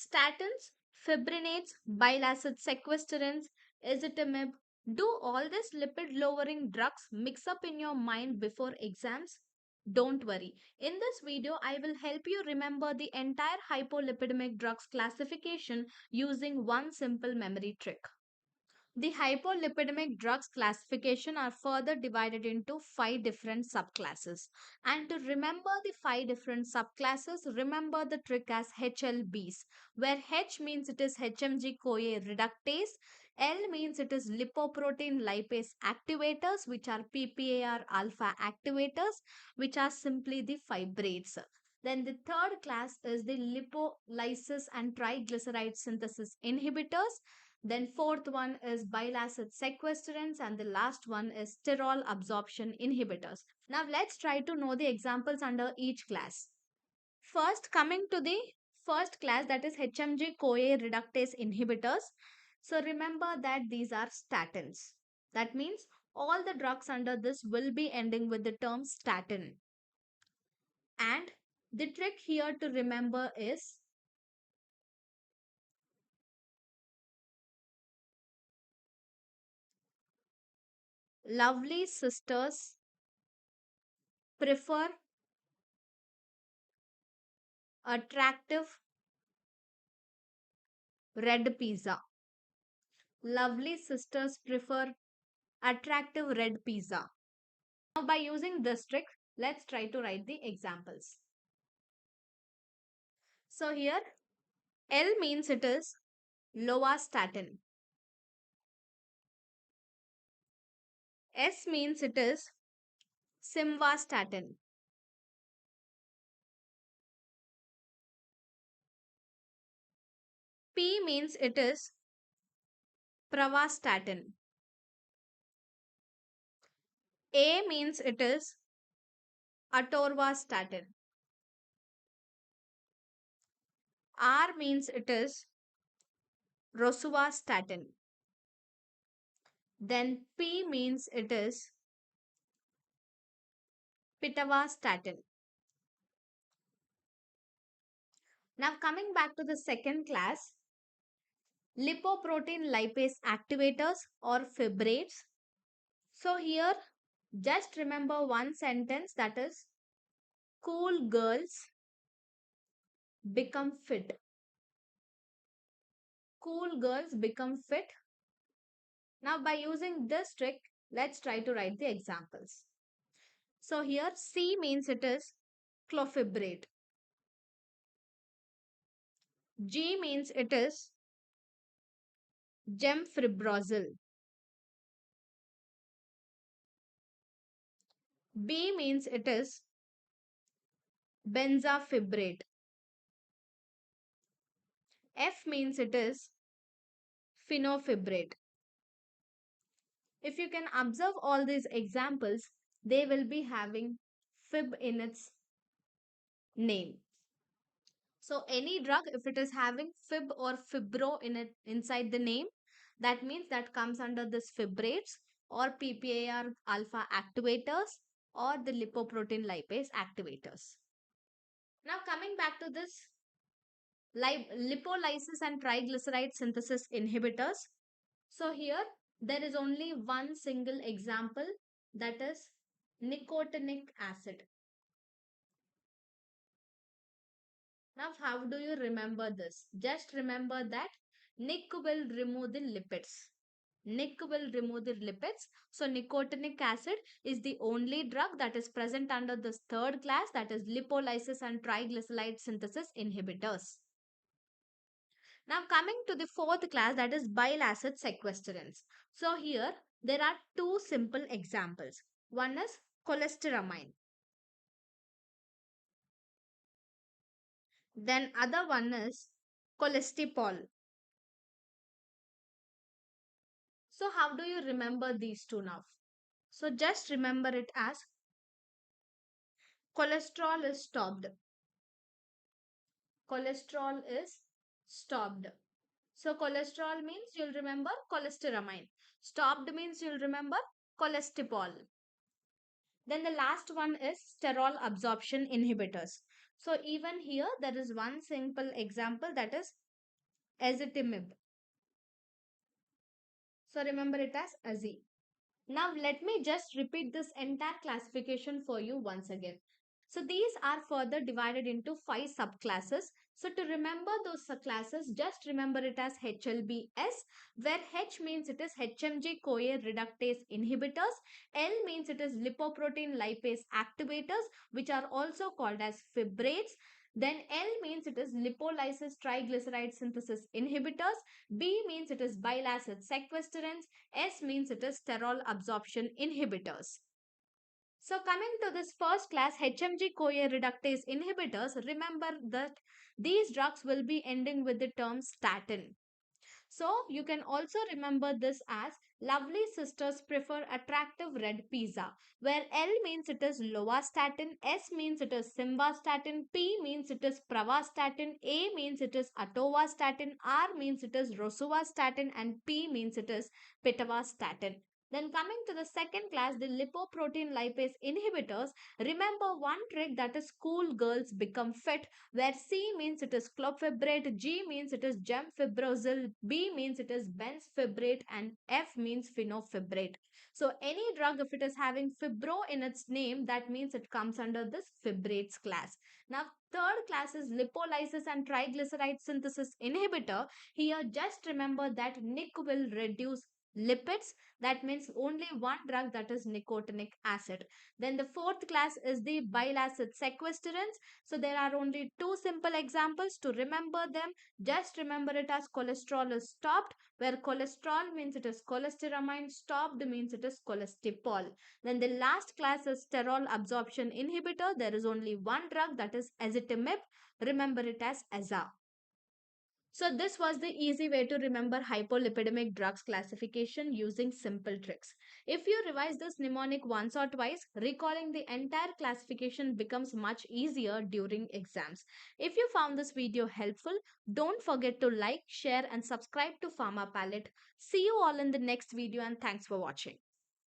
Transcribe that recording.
Statins, fibrinates, bile acid sequestrants, ezetimibe. Do all these lipid lowering drugs mix up in your mind before exams? Don't worry. In this video, I will help you remember the entire hypolipidemic drugs classification using one simple memory trick. The hypolipidemic drugs classification are further divided into five different subclasses. And to remember the five different subclasses, remember the trick as HLBs, where H means it is HMG-CoA reductase, L means it is lipoprotein lipase activators, which are PPAR alpha activators, which are simply the fibrates. Then the third class is the lipolysis and triglyceride synthesis inhibitors. Then fourth one is bile acid sequestrants and the last one is sterol absorption inhibitors. Now let's try to know the examples under each class. First, coming to the first class, that is HMG-CoA reductase inhibitors. So remember that these are statins. That means all the drugs under this will be ending with the term statin. And the trick here to remember is lovely sisters prefer attractive red pizza. Lovely sisters prefer attractive red pizza. Now, by using this trick, let's try to write the examples. So, here L means it is lovastatin. S means it is simvastatin. P means it is pravastatin. A means it is atorvastatin. R means it is rosuvastatin. Then P means it is pitavastatin. Now coming back to the second class, lipoprotein lipase activators or fibrates. So here just remember one sentence, that is cool girls become fit. Cool girls become fit. Now by using this trick, let's try to write the examples. So here C means it is clofibrate. G means it is gemfibrozil. B means it is benzafibrate. F means it is phenofibrate. If you can observe all these examples, they will be having fib in its name. So any drug, if it is having fib or fibro in it inside the name, that means that comes under this fibrates or PPAR alpha activators or the lipoprotein lipase activators. Now coming back to this lipolysis and triglyceride synthesis inhibitors. So here there is only one single example, that is nicotinic acid. Now how do you remember this? Just remember that Nic will remove the lipids. Nic will remove the lipids. So nicotinic acid is the only drug that is present under this third class, that is lipolysis and triglyceride synthesis inhibitors. Now coming to the fourth class, that is bile acid sequestrants. So here there are two simple examples. One is cholestyramine. Then other one is cholestypol. So how do you remember these two now? So just remember it as cholesterol is stopped. Cholesterol is stopped. So cholesterol means you'll remember cholestyramine. Stopped means you'll remember cholestypol. Then the last one is sterol absorption inhibitors. So even here there is one simple example, that is ezetimibe. So remember it as AZI. Now let me just repeat this entire classification for you once again. So these are further divided into 5 subclasses. So to remember those subclasses, just remember it as HLBS, where H means it is HMG-CoA reductase inhibitors, L means it is lipoprotein lipase activators, which are also called as fibrates. Then L means it is lipolysis triglyceride synthesis inhibitors, B means it is bile acid sequestrants, S means it is sterol absorption inhibitors. So coming to this first class HMG-CoA reductase inhibitors, remember that these drugs will be ending with the term statin. So you can also remember this as lovely sisters prefer attractive red pizza, where L means it is lovastatin, S means it is simvastatin, P means it is pravastatin, A means it is atovastatin, R means it is rosuvastatin, and P means it is pitavastatin. Then coming to the second class, the lipoprotein lipase inhibitors, remember one trick, that is cool girls become fit, where C means it is clopfibrate, G means it is gemfibrozil, B means it is benzofibrate, and F means fenofibrate. So any drug, if it is having fibro in its name, that means it comes under this fibrates class. Now third class is lipolysis and triglyceride synthesis inhibitor. Here just remember that Nic will reduce lipids. That means only one drug, that is nicotinic acid. Then the fourth class is the bile acid sequestrants. So there are only two simple examples to remember them. Just remember it as cholesterol is stopped, where cholesterol means it is cholestyramine, stopped means it is cholestypol. Then the last class is sterol absorption inhibitor. There is only one drug, that is ezetimibe. Remember it as EZA. So this was the easy way to remember hypolipidemic drugs classification using simple tricks. If you revise this mnemonic once or twice, recalling the entire classification becomes much easier during exams. If you found this video helpful, don't forget to like, share and subscribe to Pharma Palette. See you all in the next video and thanks for watching.